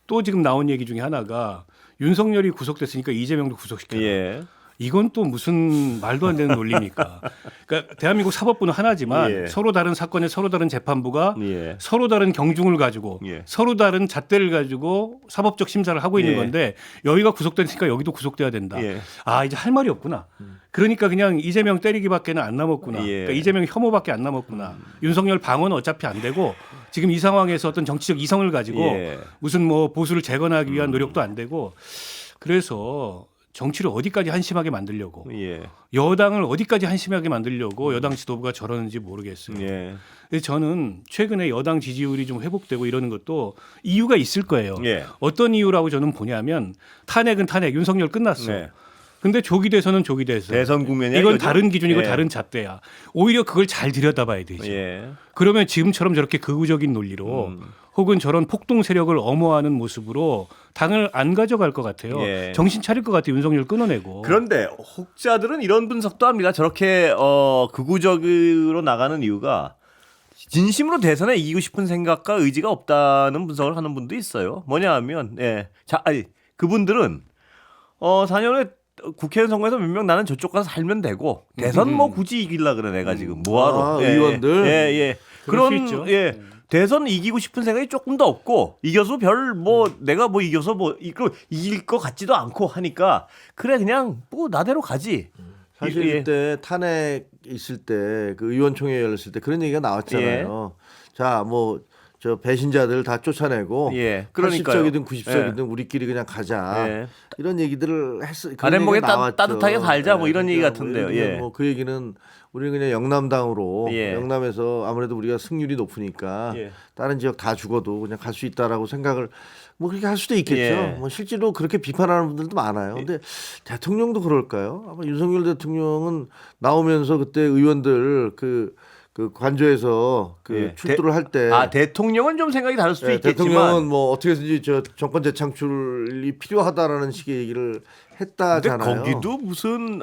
또 지금 나온 얘기 중에 하나가 윤석열이 구속됐으니까 이재명도 구속시켜라. 예. 이건 또 무슨 말도 안 되는 논리입니까? 그러니까 대한민국 사법부는 하나지만 예. 서로 다른 사건에 서로 다른 재판부가 예. 서로 다른 경중을 가지고 예. 서로 다른 잣대를 가지고 사법적 심사를 하고 있는 예. 건데 여기가 구속됐으니까 여기도 구속돼야 된다. 예. 아 이제 할 말이 없구나. 그러니까 그냥 이재명 때리기밖에는 안 남았구나. 예. 그러니까 이재명 혐오밖에 안 남았구나. 윤석열 방어는 어차피 안 되고 지금 이 상황에서 어떤 정치적 이성을 가지고 예. 무슨 뭐 보수를 재건하기 위한 노력도 안 되고 그래서 정치를 어디까지 한심하게 만들려고 예. 여당을 어디까지 한심하게 만들려고 여당 지도부가 저러는지 모르겠어요. 예. 근데 저는 최근에 여당 지지율이 좀 회복되고 이러는 것도 이유가 있을 거예요. 예. 어떤 이유라고 저는 보냐면 탄핵은 탄핵, 윤석열 끝났어. 네. 근데 조기 대선은 조기 대선. 대선 국면이야, 이건 이거죠? 다른 기준이고 예. 다른 잣대야. 오히려 그걸 잘 들여다봐야 되죠. 예. 그러면 지금처럼 저렇게 극우적인 논리로 혹은 저런 폭동 세력을 엄호하는 모습으로 당을 안 가져갈 것 같아요. 예. 정신 차릴 것 같아요. 윤석열 끊어내고. 그런데 혹자들은 이런 분석도 합니다. 저렇게 극우적으로 나가는 이유가 진심으로 대선에 이기고 싶은 생각과 의지가 없다는 분석을 하는 분도 있어요. 뭐냐 하면 그분들은 4년에 국회의원 선거에서 몇 명 나는 저쪽 가서 살면 되고 대선 뭐 굳이 이길라 그래 내가 지금 뭐하러 아, 의원들? 예. 그럴 수 그런 있죠. 예. 대선 이기고 싶은 생각이 조금 더 없고 이겨서 별 뭐 내가 뭐 이겨서 뭐 이길 것 같지도 않고 하니까 그래 그냥 뭐 나대로 가지. 사실 예. 그때 탄핵 있을 때 그 의원총회 열렸을 때 그런 얘기가 나왔잖아요. 자, 뭐 저 배신자들 다 쫓아내고 예, 그러니까요. 80석이든 90석이든 우리끼리 그냥 가자. 예. 이런 얘기들을 했어. 가рем목에 따뜻하게 살자 뭐 이런 얘기 같은데요. 예. 뭐그 얘기는 우리는 그냥 영남당으로 예. 영남에서 아무래도 우리가 승률이 높으니까 예. 다른 지역 다 죽어도 그냥 갈 수 있다라고 생각을 뭐 그렇게 할 수도 있겠죠. 예. 뭐 실제로 그렇게 비판하는 분들도 많아요. 근데 대통령도 그럴까요? 아마 윤석열 대통령은 나오면서 그때 의원들 그 관저에서 예. 출두를 할 때 대통령은 좀 생각이 다를 수도 예, 있겠지만 대통령은 뭐 어떻게든지 저 정권 재창출이 필요하다라는 식의 얘기를 근데 했다잖아요. 거기도 무슨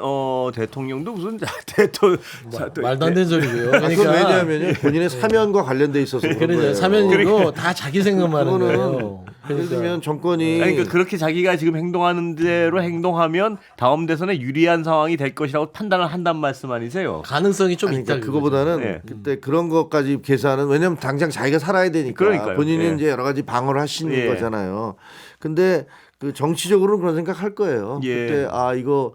대통령도 무슨 대통령 말도 안 되는 소리고요. 그건 그러니까 왜냐하면요 본인의 사면과 관련돼 있어서 그런 그러니까 거예요. 사면이고 다 자기 생각만 하는 그거는 거예요. 예를 그러니까 들면 정권이 아니, 그러니까 그렇게 자기가 지금 행동하는 대로 행동하면 다음 대선에 유리한 상황이 될 것이라고 판단을 한단 말씀 아니세요? 가능성이 좀 아니, 있다. 그러니까 그거보다는 예. 그때 그런 것까지 계산은 왜냐하면 당장 자기가 살아야 되니까 그러니까요. 본인이 예. 이제 여러 가지 방어를 하시는 예. 거잖아요. 근데 그 정치적으로는 그런 생각할 거예요. 예. 그때 이거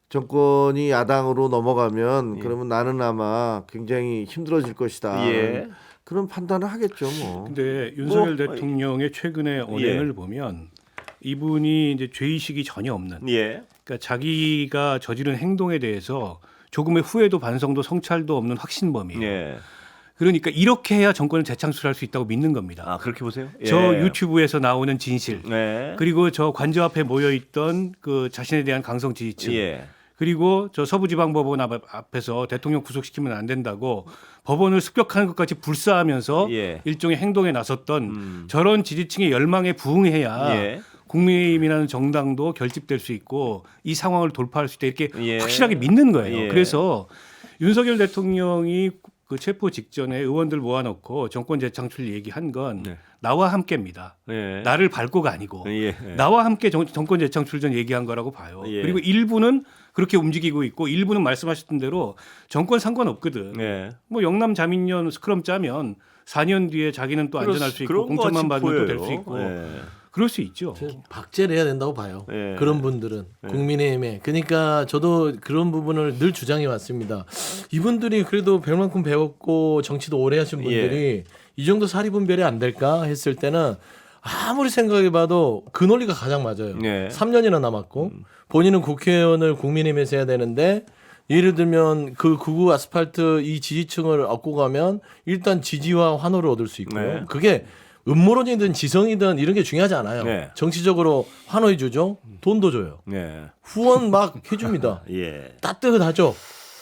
정권이 야당으로 넘어가면 예. 그러면 나는 아마 굉장히 힘들어질 것이다. 예. 그런 판단을 하겠죠. 뭐. 근데 윤석열 뭐, 대통령의 최근의 언행을 보면 이분이 이제 죄의식이 전혀 없는, 예. 그러니까 자기가 저지른 행동에 대해서 조금의 후회도 반성도 성찰도 없는 확신범이에요. 예. 그러니까 이렇게 해야 정권을 재창출할 수 있다고 믿는 겁니다. 그렇게 보세요. 예. 저 유튜브에서 나오는 진실, 네. 그리고 저 관저 앞에 모여 있던 그 자신에 대한 강성 지지층, 예. 그리고 저 서부지방법원 앞에서 대통령 구속시키면 안 된다고 법원을 습격하는 것까지 불사하면서 예. 일종의 행동에 나섰던 저런 지지층의 열망에 부응해야 예. 국민의힘이라는 정당도 결집될 수 있고 이 상황을 돌파할 수 있다 이렇게 예. 확실하게 믿는 거예요. 예. 그래서 윤석열 대통령이 그 체포 직전에 의원들 모아놓고 정권 재창출 얘기한 건 네. 나와 함께입니다. 예. 나를 밟고가 아니고 예. 나와 함께 정권 재창출 전 얘기한 거라고 봐요. 예. 그리고 일부는 그렇게 움직이고 있고 일부는 말씀하셨던 대로 정권 상관없거든. 예. 뭐 영남 자민련 스크럼 짜면 4년 뒤에 자기는 또 안전할 수 있고 그런 거 공천만 같이 받으면 또 될 보여요. 수 있고 예. 그럴 수 있죠. 박제를 해야 된다고 봐요. 예. 그런 분들은 국민의힘에. 그러니까 저도 그런 부분을 늘 주장해 왔습니다. 이분들이 그래도 별만큼 배웠고 정치도 오래 하신 분들이 이 정도 사리분별이 안 될까 했을 때는 아무리 생각해봐도 그 논리가 가장 맞아요. 예. 3년이나 남았고 본인은 국회의원을 국민의힘에서 해야 되는데 예를 들면 그 구구 아스팔트 이 지지층을 얻고 가면 일단 지지와 환호를 얻을 수 있고요. 네. 그게 음모론이든 지성이든 이런 게 중요하지 않아요. 네. 정치적으로 환호해 주죠. 돈도 줘요. 예. 후원 막 해줍니다. 예. 따뜻하죠.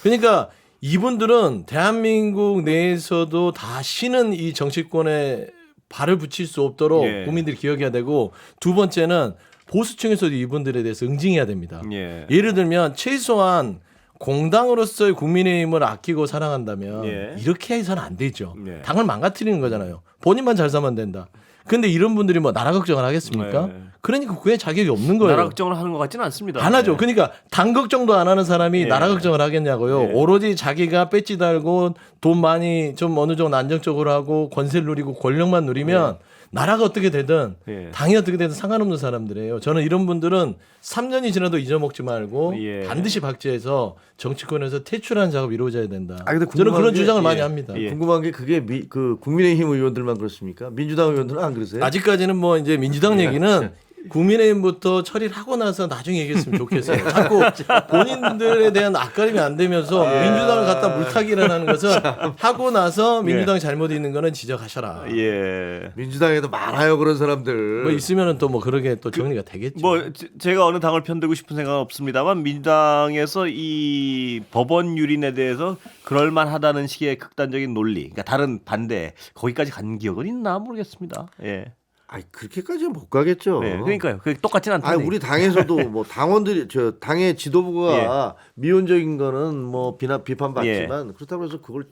그러니까 이분들은 대한민국 내에서도 다시는 이 정치권에 발을 붙일 수 없도록 예. 국민들이 기억해야 되고 두 번째는 보수층에서도 이분들에 대해서 응징해야 됩니다. 예. 예를 들면 최소한 공당으로서의 국민의힘을 아끼고 사랑한다면 예. 이렇게 해서는 안 되죠. 예. 당을 망가뜨리는 거잖아요. 본인만 잘 살면 된다. 근데 이런 분들이 뭐 나라 걱정을 하겠습니까? 네. 그러니까 그게 자격이 없는 거예요. 나라 걱정을 하는 것 같지는 않습니다. 안 하죠. 예. 그러니까 당 걱정도 안 하는 사람이 예. 나라 걱정을 하겠냐고요. 예. 오로지 자기가 배지 달고 돈 많이 좀 어느 정도 안정적으로 하고 권세를 누리고 권력만 누리면 나라가 어떻게 되든 예. 당이 어떻게 되든 상관없는 사람들이에요. 저는 이런 분들은 3년이 지나도 잊어먹지 말고 예. 반드시 박제해서 정치권에서 퇴출하는 작업이 이루어져야 된다. 근데 저는 궁금한 그런 게- 주장을 예. 많이 합니다. 예. 궁금한 게 그게 그 국민의힘 의원들만 그렇습니까? 민주당 의원들은 안 그러세요? 아직까지는 뭐 이제 민주당 예. 얘기는 국민의힘부터 처리를 하고 나서 나중에 얘기했으면 좋겠어요. 자꾸 본인들에 대한 앞가림이 안 되면서 민주당을 갖다 물타기를 하는 것은 하고 나서 민주당이 잘못 있는 거는 지적하셔라. 예. 민주당에도 많아요 그런 사람들. 뭐 있으면은 또 뭐 그러게 또 정리가 되겠죠. 뭐 제가 어느 당을 편들고 싶은 생각은 없습니다만 민주당에서 이 법원 유린에 대해서 그럴만하다는 식의 극단적인 논리, 그러니까 다른 반대 거기까지 간 기억은 있나 모르겠습니다. 예. 아니 그렇게까지는 못 가겠죠. 네, 그러니까요. 그게 똑같진 않다. 아니 우리 당에서도 뭐 당원들이 저 당의 지도부가 미온적인 거는 뭐 비판받지만 그렇다고 해서 그걸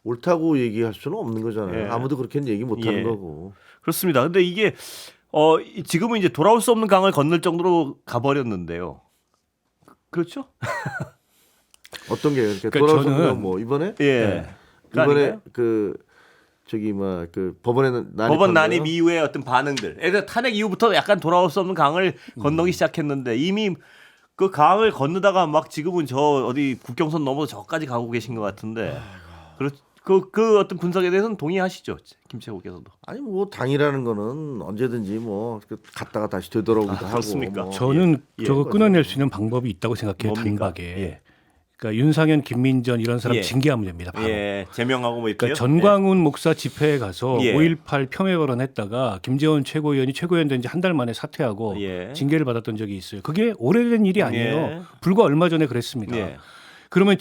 옳다고 얘기할 수는 없는 거잖아요. 예. 아무도 그렇게는 얘기 못 하는 예. 거고. 그렇습니다. 근데 이게 지금은 이제 돌아올 수 없는 강을 건널 정도로 가버렸는데요. 그렇죠? 어떤 게 이렇게 그러니까 돌아오는 저는- 건뭐 이번에 예. 이번에 그 저기 뭐 그 법원에 난입한 법원 난입 거요? 이후의 어떤 반응들. 애들 탄핵 이후부터 약간 돌아올 수 없는 강을 건너기 시작했는데 이미 그 강을 건너다가 막 지금은 저 어디 국경선 넘어서 저까지 가고 계신 것 같은데. 그 어떤 분석에 대해서는 동의하시죠, 김채국께서도. 아니 뭐 당이라는 거는 언제든지 뭐 갔다가 다시 되돌아오기도 하고. 그렇습니까? 뭐. 저는 예, 저거 예. 끊어낼 수 있는 방법이 있다고 생각해요. 뭡니까? 단박에. 예. 그러니까 윤상현, 김민전 이런 사람 예. 징계하면 됩니다. 바로. 예, 제명하고 뭐 있고요. 그러니까 전광훈 목사 집회에 가서 예. 5.18 평화 발언했다가 김재원 최고위원이 최고위원 된 지 한 달 만에 사퇴하고 예. 징계를 받았던 적이 있어요. 그게 오래된 일이 아니에요. 예. 불과 얼마 전에 그랬습니다. 예. 그러면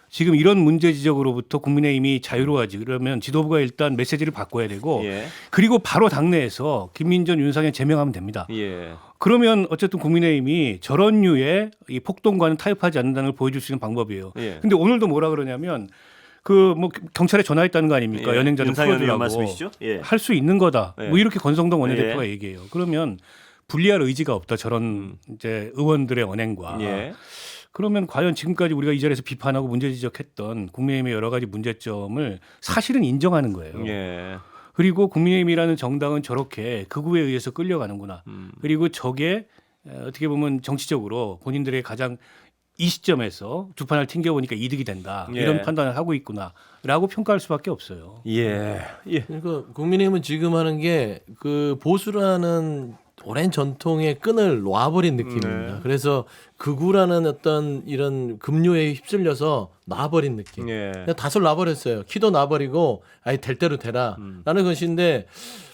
지금 이런 문제 지적으로부터 국민의힘이 자유로워하지 그러면 지도부가 일단 메시지를 바꿔야 되고 예. 그리고 바로 당내에서 김민전, 윤상현 제명하면 됩니다. 예. 그러면 어쨌든 국민의힘이 저런 류의 이 폭동과는 타협하지 않는다는 걸 보여줄 수 있는 방법이에요. 예. 근데 오늘도 뭐라 그러냐면 그 뭐 경찰에 전화했다는 거 아닙니까? 예. 연행자들 윤상현 의원 풀어주라고 말씀이시죠? 예. 할 수 있는 거다. 예. 뭐 이렇게 권성동 원내대표가 예. 얘기해요. 그러면 분리할 의지가 없다. 저런 이제 의원들의 언행과. 예. 그러면 과연 지금까지 우리가 이 자리에서 비판하고 문제 지적했던 국민의힘의 여러 가지 문제점을 사실은 인정하는 거예요. 예. 그리고 국민의힘이라는 정당은 저렇게 극우에 의해서 끌려가는구나. 그리고 저게 어떻게 보면 정치적으로 본인들의 가장 이 시점에서 두 판을 튕겨보니까 이득이 된다. 예. 이런 판단을 하고 있구나라고 평가할 수밖에 없어요. 예. 예. 그러니까 국민의힘은 지금 하는 게 그 보수라는 오랜 전통의 끈을 놔버린 느낌입니다. 네. 그래서 극우라는 어떤 이런 급료에 휩쓸려서 놔버린 느낌. 예. 그냥 닷을 놔버렸어요. 키도 놔버리고 아예 될 대로 되라 라는 것인데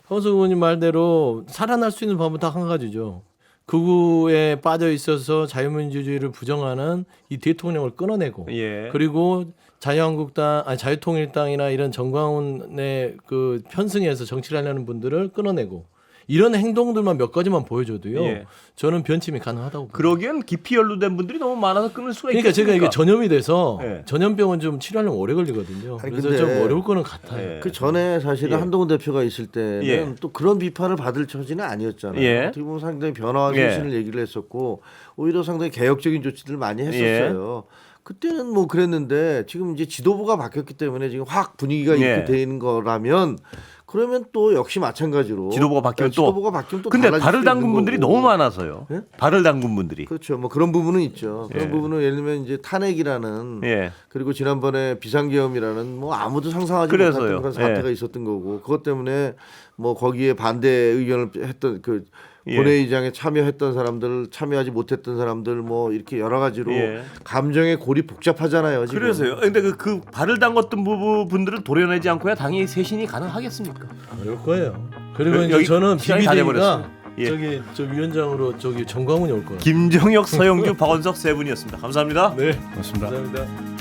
황석 의원님 말대로 살아날 수 있는 방법은 딱 한 가지죠. 극우에 빠져 있어서 자유민주주의를 부정하는 이 대통령을 끊어내고 예. 그리고 자유한국당, 아니 자유통일당이나 이런 정광훈의 그 편승해서 정치를 하려는 분들을 끊어내고 이런 행동들만 몇 가지만 보여줘도요. 예. 저는 변침이 가능하다고 봅니다. 그러기엔 깊이 연루된 분들이 너무 많아서 끊을 수가 그러니까 제가 있겠습니까? 이게 전염이 돼서 예. 전염병은 좀 치료하려면 오래 걸리거든요. 아니, 그래서 근데 좀 어려울 거는 같아요. 예. 그 전에 사실은 예. 한동훈 대표가 있을 때는 예. 또 그런 비판을 받을 처지는 아니었잖아요. 예. 어떻게 보면 상당히 변화와 예. 쇄신을 얘기를 했었고 오히려 상당히 개혁적인 조치들을 많이 했었어요. 그때는 뭐 그랬는데 지금 이제 지도부가 바뀌었기 때문에 지금 확 분위기가 예. 이렇게 되는 거라면 그러면 또 역시 마찬가지로 지도부가 바뀌면 또. 지도부가 바뀌면 또 근데 달라질 발을 수도 담근 있는 분들이 거고. 너무 많아서요. 예? 발을 담근 분들이. 그렇죠. 뭐 그런 부분은 있죠. 그런 예. 부분은 예를 들면 이제 탄핵이라는 예. 그리고 지난번에 비상계엄이라는 뭐 아무도 상상하지 그래서요. 못했던 그런 사태가 예. 있었던 거고 그것 때문에 뭐 거기에 반대 의견을 했던 그 예. 본회의장에 참여했던 사람들 참여하지 못했던 사람들 뭐 이렇게 여러 가지로 예. 감정의 골이 복잡하잖아요. 지금. 그래서요. 근데 그 발을 담궜던 분들을 도려내지 않고야 당이 쇄신이 가능하겠습니까? 어려울 거예요. 그리고 여기 이제 저는 시간이 다 비비대위가 돼버렸어요. 예. 저기 저 위원장으로 저기 정광훈이 올 거예요. 김정혁, 서영주, 박원석 세 분이었습니다. 감사합니다. 네, 그렇습니다. 감사합니다.